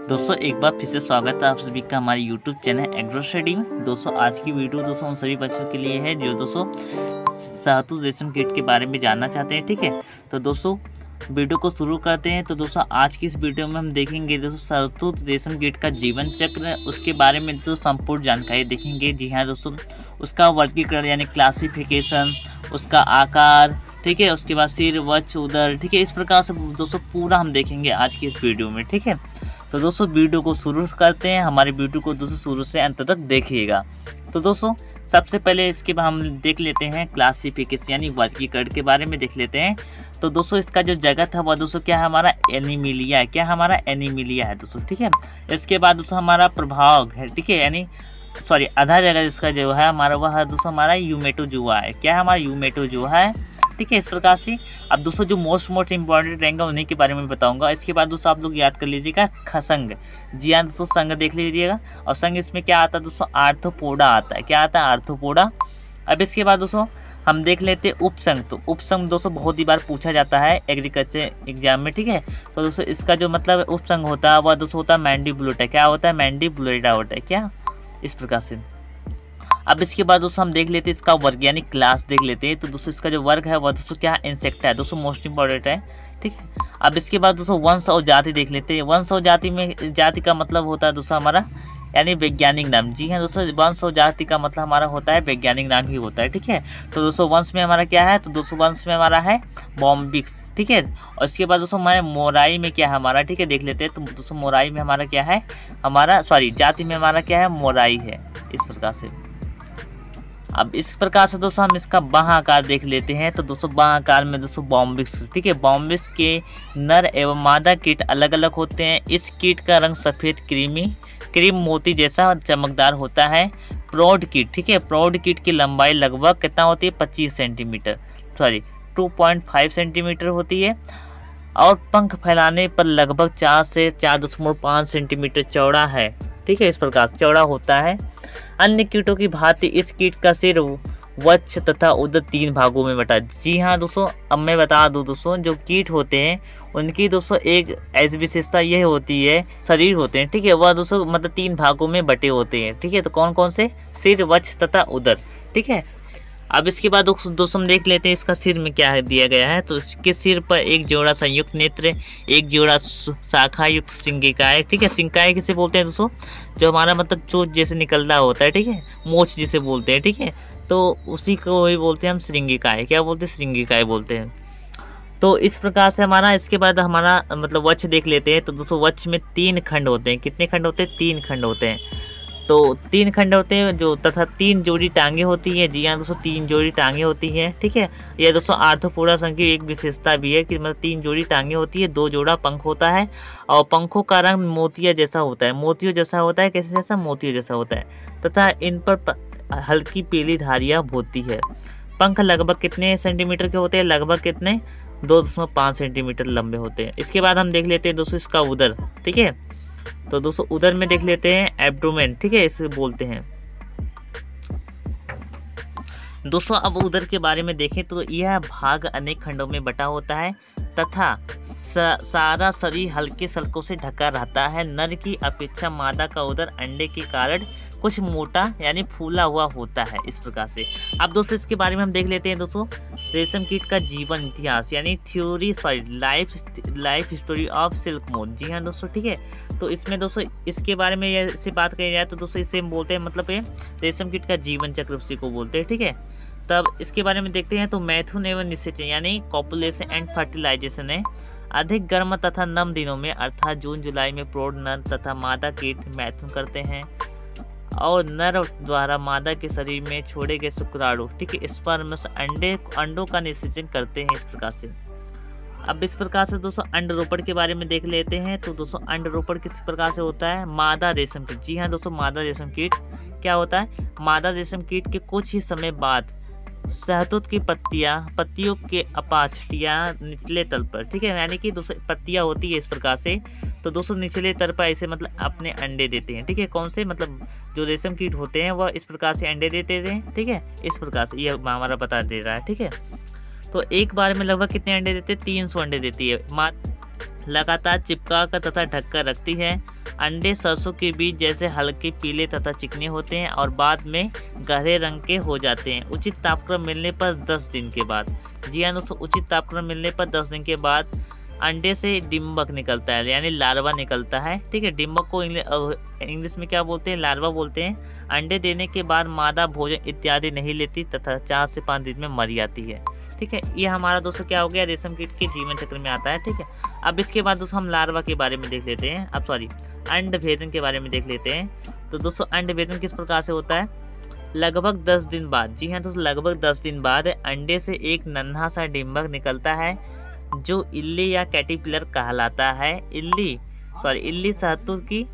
दोस्तों एक बार फिर से स्वागत है आप सभी का हमारे YouTube चैनल एग्रो स्टडी में। दोस्तों आज की वीडियो दोस्तों उन सभी बच्चों के लिए है जो दोस्तों शहतूत रेशम कीट के बारे में जानना चाहते हैं। ठीक है, तो दोस्तों वीडियो को शुरू करते हैं। तो दोस्तों आज की इस वीडियो में हम देखेंगे दोस्तों शहतूत रेशम कीट का जीवन चक्र, उसके बारे में जो संपूर्ण जानकारी देखेंगे। जी हाँ दोस्तों, उसका वर्गीकरण यानी क्लासिफिकेशन, उसका आकार, ठीक है, उसके बाद सिर, वक्ष, उदर, ठीक है, इस प्रकार से दोस्तों पूरा हम देखेंगे आज की इस वीडियो में। ठीक है, तो दोस्तों वीडियो को शुरू करते हैं। हमारी वीडियो को दोस्तों शुरू से अंत तक देखिएगा। तो दोस्तों सबसे पहले इसके बाद हम देख लेते हैं क्लासिफिकेशन यानी वर्गीकरण के बारे में देख लेते हैं। तो दोस्तों इसका जो जगत है वह दोस्तों क्या है, हमारा एनीमिलिया है। क्या हमारा एनीमिलिया है दोस्तों। ठीक है, इसके बाद दोस्तों हमारा प्रभाव है। ठीक है, यानी सॉरी आधा जगह इसका जो है हमारा वह है दोस्तों हमारा यूमेटोजोआ है। क्या है हमारा यूमेटोजोआ है। ठीक है, इस प्रकार से अब दोस्तों जो मोस्ट इंपॉर्टेंट रहेंगे उन्हीं के बारे में बताऊंगा। इसके बाद दोस्तों आप लोग याद कर लीजिएगा खसंग। जी हाँ दोस्तों, संघ देख लीजिएगा। और संघ इसमें क्या आता है दोस्तों, आर्थ्रोपोडा आता है। क्या आता है, आर्थ्रोपोडा। अब इसके बाद दोस्तों हम देख लेते हैं उपसंघ। तो उपसंघ दोस्तों बहुत ही बार पूछा जाता है एग्रीकल्चर एग्जाम में। ठीक है, तो दोस्तों इसका जो मतलब उपसंघ होता है वह दोस्तों होता है मैंडिबुलेटा। क्या होता है, मैंडिबुलेटा होता है। क्या इस प्रकार से। अब इसके बाद दोस्तों हम देख लेते हैं इसका वर्ग यानी क्लास देख लेते हैं। तो दोस्तों इसका जो वर्ग है वह दोस्तों क्या है, इंसेक्टा है दोस्तों, मोस्ट इंपॉर्टेंट है। ठीक है, अब इसके बाद दोस्तों वंश और जाति देख लेते हैं। वंश और जाति में जाति का मतलब होता है दोस्तों हमारा यानी वैज्ञानिक नाम। जी हाँ दोस्तों, वंश और जाति का मतलब हमारा होता है वैज्ञानिक नाम ही होता है। ठीक है, तो दोस्तों वंश में हमारा क्या है, तो दोस्तों वंश में हमारा है बॉम्बिक्स। ठीक है, और इसके बाद दोस्तों हमारे मोराई में क्या है हमारा, ठीक है देख लेते हैं। तो दोस्तों मोराई में हमारा क्या है, हमारा सॉरी जाति में हमारा क्या है, मोराई है। इस प्रकार से अब इस प्रकार से दोस्तों हम इसका बाह आकार देख लेते हैं। तो दोस्तों बाह आकार में दोस्तों बॉम्बिक्स, ठीक है, बॉम्बिक्स के नर एवं मादा कीट अलग अलग होते हैं। इस कीट का रंग सफ़ेद क्रीम मोती जैसा चमकदार होता है। प्रौढ़ कीट, ठीक है, प्रौढ़ कीट की लंबाई लगभग कितना होती है, 25 सेंटीमीटर सॉरी 2.5 सेंटीमीटर होती है। और पंख फैलाने पर लगभग 4 से 4.5 सेंटीमीटर चौड़ा है। ठीक है, इस प्रकार से चौड़ा होता है। अन्य कीटों की भांति इस कीट का सिर, वक्ष तथा उदर 3 भागों में बटा। जी हाँ दोस्तों, अब मैं बता दूं दोस्तों जो कीट होते हैं उनकी दोस्तों एक ऐसी विशेषता यह होती है, शरीर होते हैं, ठीक है, वह दोस्तों मतलब 3 भागों में बटे होते हैं। ठीक है, तो कौन कौन से, सिर, वक्ष तथा उदर। ठीक है, अब इसके बाद दोस्तों हम देख लेते हैं इसका सिर में क्या दिया गया है। तो इसके सिर पर एक जोड़ा संयुक्त नेत्र, एक जोड़ा शाखा युक्त सिंगिकाएँ। ठीक है, सिंगिकाएँ किसे बोलते हैं दोस्तों, जो हमारा मतलब चोंच जैसे निकलता होता है। ठीक है, मोच जिसे बोलते हैं। ठीक है, तो उसी को वही बोलते हैं हम श्रृंगिकाएँ। क्या बोलते हैं, श्रृंगिकाएँ बोलते हैं। तो इस प्रकार से हमारा इसके बाद हमारा मतलब वक्ष देख लेते हैं। तो दोस्तों वक्ष में 3 खंड होते हैं। कितने खंड होते हैं, 3 खंड होते हैं। तो 3 खंड होते हैं जो तथा 3 जोड़ी टांगे होती है। जी हाँ दोस्तों, 3 जोड़ी टांगे होती है। ठीक है, यह दोस्तों आर्थ्रोपोडा संघ की एक विशेषता भी है कि मतलब 3 जोड़ी टांगे होती है, 2 जोड़ा पंख होता है और पंखों का रंग मोतिया जैसा होता है। मोतियों जैसा होता है, कैसे जैसा, मोतियों जैसा होता है तथा इन पर हल्की पीली धारियाँ होती है। पंख लगभग कितने सेंटीमीटर के होते हैं, लगभग कितने 2.5 सेंटीमीटर लंबे होते हैं। इसके बाद हम देख लेते हैं दोस्तों इसका उदर। ठीक है, तो दोस्तों उदर में देख लेते हैं एब्डोमेन। ठीक है, इसे बोलते हैं दोस्तों। अब उदर के बारे में देखें तो यह भाग अनेक खंडों में बटा होता है तथा सारा शरीर हल्के सल्कों से ढका रहता है। नर की अपेक्षा मादा का उदर अंडे के कारण कुछ मोटा यानी फूला हुआ होता है। इस प्रकार से अब दोस्तों इसके बारे में हम देख लेते हैं दोस्तों रेशम कीट का जीवन इतिहास यानी life history of silk moth. जी हाँ दोस्तों, ठीक है, तो इसमें दोस्तों इसके बारे में ऐसे बात करी जाए तो दोस्तों इसे हम बोलते हैं मतलब रेशम कीट का जीवन चक्र उसी को बोलते हैं। ठीक है, तब इसके बारे में देखते हैं। तो मैथुन एवं निषेचन यानी कॉपुलेशन एंड फर्टिलाइजेशन है। अधिक गर्म तथा नम दिनों में अर्थात जून जुलाई में प्रौढ़ नर तथा मादा कीट मैथुन करते हैं और नर द्वारा मादा के शरीर में छोड़े गए शुक्राणु, ठीक है, स्पर्म्स अंडों का निषेचन करते हैं। इस प्रकार से अब इस प्रकार से दोस्तों अंड रोपण के बारे में देख लेते हैं। तो दोस्तों अंड रोपण किस प्रकार से होता है, मादा रेशम कीट। जी हाँ दोस्तों, मादा रेशम कीट क्या होता है, मादा रेशम कीट के कुछ ही समय बाद शहतूत की पत्तियों के अपाछटियाँ निचले तल पर, ठीक है, यानी कि दोस्तों पत्तियाँ होती है इस प्रकार से। तो दोस्तों निचले तल पर ऐसे मतलब अपने अंडे देते हैं। ठीक है, कौन से मतलब जो रेशम कीट होते हैं वह इस प्रकार से अंडे देते हैं। ठीक है, इस प्रकार से यह हमारा बता दे रहा है। ठीक है, तो एक बार में लगभग कितने अंडे देते हैं, 300 अंडे देती है। लगातार चिपका कर तथा ढककर रखती है अंडे सरसों के बीज जैसे हल्के पीले तथा चिकने होते हैं और बाद में गहरे रंग के हो जाते हैं उचित तापक्रम मिलने पर 10 दिन के बाद। जी हाँ दोस्तों, उचित तापक्रम मिलने पर 10 दिन के बाद अंडे से डिम्बक निकलता है, यानी लार्वा निकलता है। ठीक है, डिम्बक को इंग्लिश में क्या बोलते हैं? लार्वा बोलते हैं। अंडे देने के बाद मादा भोजन इत्यादि नहीं लेती तथा 4 से 5 दिन में मर जाती है। ठीक है, ये हमारा दोस्तों क्या हो गया? रेशम कीट के जीवन चक्र में आता है। ठीक है, अब इसके बाद दोस्तों हम लार्वा के बारे में देख लेते हैं। अंड भेदन के बारे में देख लेते हैं। तो दोस्तों अंड भेदन किस प्रकार से होता है? लगभग 10 दिन बाद, जी हाँ दोस्तों, लगभग 10 दिन बाद अंडे से एक नन्हा सा डिम्बक निकलता है जो इल्ली या कैटरपिलर कहलाता है। इल्ली शहतूत की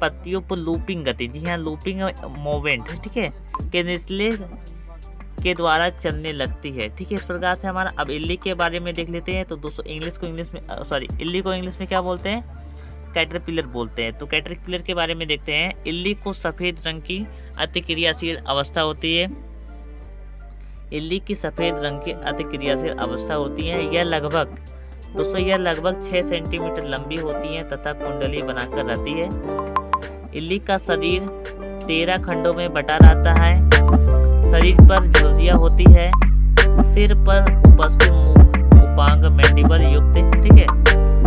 पत्तियों पर लूपिंग गति, जी हाँ लूपिंग मूवमेंट, ठीक है, के निचले के द्वारा चलने लगती है। ठीक है, इस प्रकार से हमारा। अब इल्ली के बारे में देख लेते हैं। तो दोस्तों इल्ली को इंग्लिश में क्या बोलते हैं? कैटरपिलर बोलते हैं। तो कैटरपिलर के बारे में देखते हैं। इल्ली को सफ़ेद रंग की अतिक्रियाशील अवस्था होती है। इल्ली की सफ़ेद रंग की अतिक्रियाशील अवस्था होती है। यह लगभग 6 सेंटीमीटर लंबी होती है तथा कुंडली बनाकर रहती है। इल्ली का शरीर 13 खंडों में बटा रहता है। शरीर पर झुर्रियाँ होती है। सिर पर उपस्थित मुख उपांग मैंडिबल युक्त, ठीक है,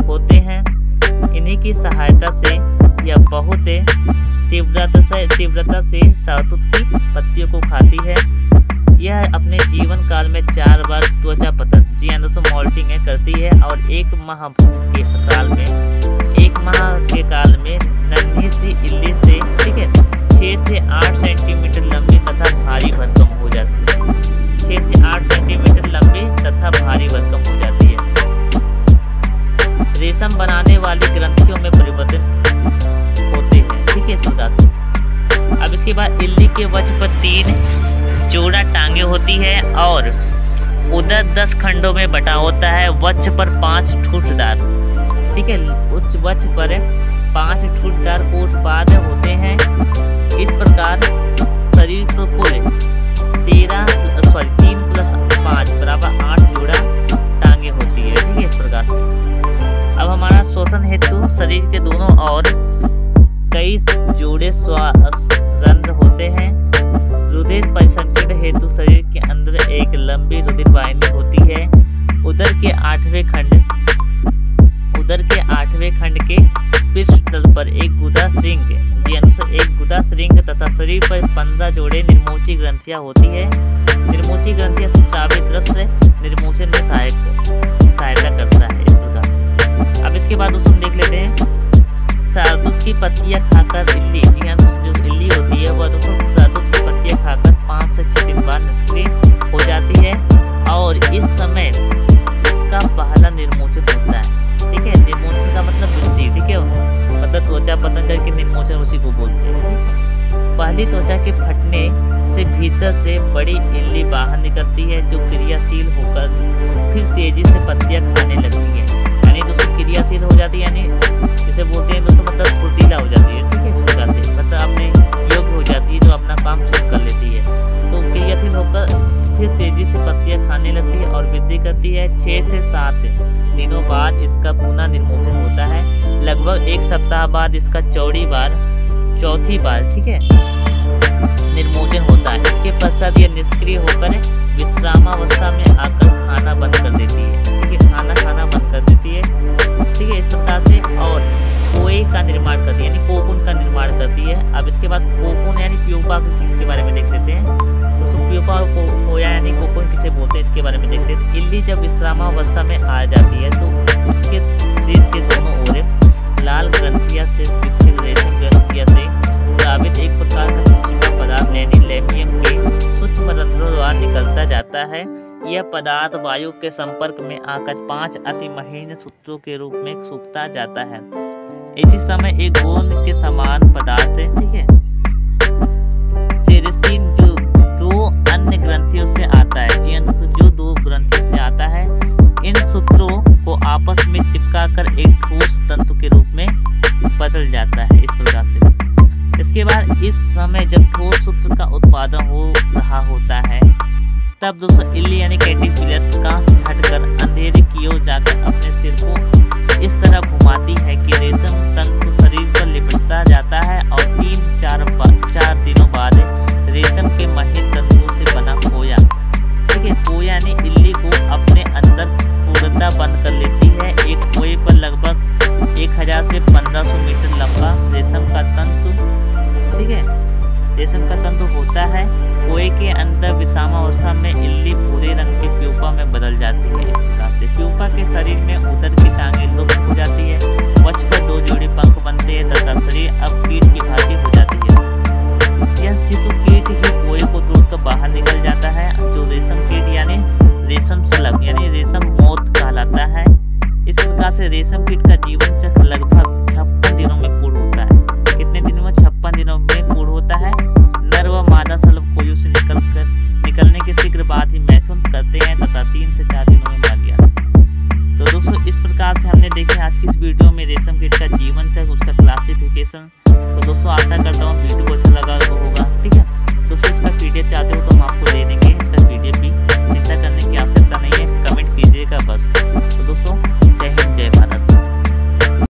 होते हैं। इन्हीं की सहायता से यह बहुत तीव्रता से शहतूत की पत्तियों को खाती है। यह अपने जीवन काल में 4 बार त्वचा पतन, जी हाँ दोस्तों, मोल्टिंग करती है और 1 माह के काल में नन्ही सी इल्ली से, ठीक है, 6 से 8 सेंटीमीटर लंबी तथा भारी भरकम हो जाती है। 6 से 8 सेंटीमीटर लंबी तथा भारी भरकम हो जाती है। रेशम बनाने वाली ग्रंथियों में परिवर्तन होते हैं। ठीक है, इस प्रकार से। अब इसके बाद इल्ली के वक्ष पर 3 जोड़ा टांगे होती है और उदर 10 खंडों में बटा होता है। वक्ष पर 5 ठूठदार, ठीक है, उच्च वक्ष पर 5 ठूठदार कोटपाद होते हैं। इस प्रकार शरीर को कुल 3 + 5 = 8 जोड़ा टांगे होती है। ठीक है, इस प्रकार से। अब हमारा श्वसन हेतु शरीर के दोनों ओर कई जोड़े रंध्र होते हैं। रुधिर परिसंचरण हेतु शरीर के अंदर एक लंबी रुधिर वाहिनी होती है। उदर के 8वें खंड के पृष्ठ तल पर एक गुदा श्रृंग तथा शरीर पर 15 जोड़े निर्मोची ग्रंथियां होती है। निर्मोची ग्रंथियां स्रावित रस निर्मोचन में सहायता करता है। इस प्रकार। अब इसके बाद दोस्तों देख लेते हैं शहतूत की पत्तियां खाकर इल्ली, जी हाँ, जो इल्ली होती है वह दोस्तों शहतूत की पत्तियां खाकर 5 से 6 दिन बाद निष्क्रिय हो जाती है और इस समय इसका पहला निर्मोचन होता है। ठीक है, निर्मोचन का मतलब वृद्धि, ठीक है, मतलब त्वचा पतन करके निर्मोचन उसी को बोलते हैं। पहली त्वचा के फटने से भीतर से बड़ी इल्ली बाहर निकलती है जो क्रियाशील होकर फिर तेजी से पत्तियां खाने लगती है। यानी दोस्तों क्रियाशील हो जाती है, यानी जिसे बोलते हैं दोस्तों मतलब फुर्तीला हो जाती है। ठीक है, इस प्रकार से मतलब अपने योग्य हो जाती है, जो अपना काम शुरू कर लेती है। तो क्रियाशील होकर फिर तेजी से पत्तियां खाने लगती है और वृद्धि करती है। 6 से 7 दिनों बाद इसका पुनः निर्मोचन होता है। लगभग 1 सप्ताह बाद इसका चौथी बार, ठीक है, निर्मोचन होता है। इसके पश्चात यह निष्क्रिय होकर विश्रामावस्था में आकर खाना बंद कर देती है। ठीक है, खाना बंद कर देती है। ठीक है, इस प्रकार से और कोए का निर्माण करती है, यानी कोकून का निर्माण करती है। अब इसके बाद कोकून यानी प्यूपा किसके बारे में देख लेते हैं। तो प्यूपा कोया यानी कोकून किसे बोलते हैं, इसके बारे में देखते हैं। इल्ली जब विश्रामावस्था में आ जाती है तो उसके शरीर के दोनों ओर लाल ग्रंथियां से विकसित रेशम ग्रंथियां से स्रावित एक प्रकार का चिपचिपा पदार्थ लेमियम के सूक्ष्म रंध्रों द्वारा निकलता जाता है। यह पदार्थ वायु के संपर्क में आकर 5 अति महीन सूत्रों के रूप में सूखता जाता है। इसी समय एक गोंद के समान पदार्थ, ठीक है, सेरेसिन जो 2 अन्य ग्रंथियों से आता है, जी दोस्तों, जो 2 ग्रंथियों से आता है, इन सूत्रों को आपस में चिपकाकर एक ठोस तंतु के रूप में बदल जाता है। इस प्रकार से इसके बाद इस समय जब ठोस सूत्र का उत्पादन हो रहा होता है तब दोस्तों इल्ली यानी कैटरपिलर कांच से हटकर अंधेरे की ओर जाकर अपने सिर को इस तरह घुमाती है कि रेशम तंतु शरीर पर लिपटता 1500 मीटर लंबा रेशम का तंतु, ठीक है, रेशम का तंतु होता है। कोए के अंदर विषामावस्था में इल्ली भूरे रंग के प्यूपा में बदल जाती है। इस प्रकार से प्यूपा के शरीर में उदर की टांगें लुप्त हो जाती है, वक्ष पर 2 जोड़ी पंख बनते हैं तथा शरीर अब कीट की भांति हो जाती है। यह शिशु कीट ही कोए को तोड़कर बाहर निकल जाता है, जो रेशम कीट यानी रेशम शलभ यानी रेशम मौत कहलाता है। इस प्रकार से रेशम कीट का जीवन चक्र लगभग 56 दिनों में पूर्ण होता है। कितने दिनों में? 56 दिनों में पूर्ण होता है। नर व मादा शलभ कोयु से निकलने के शीघ्र बाद ही मैथुन करते हैं तथा 3 से 4 दिनों में मर जाते हैं। तो दोस्तों इस प्रकार से हमने देखे आज की इस वीडियो में रेशम कीट का जीवन चक्र, उसका क्लासिफिकेशन। तो दोस्तों आशा करता हूँ वीडियो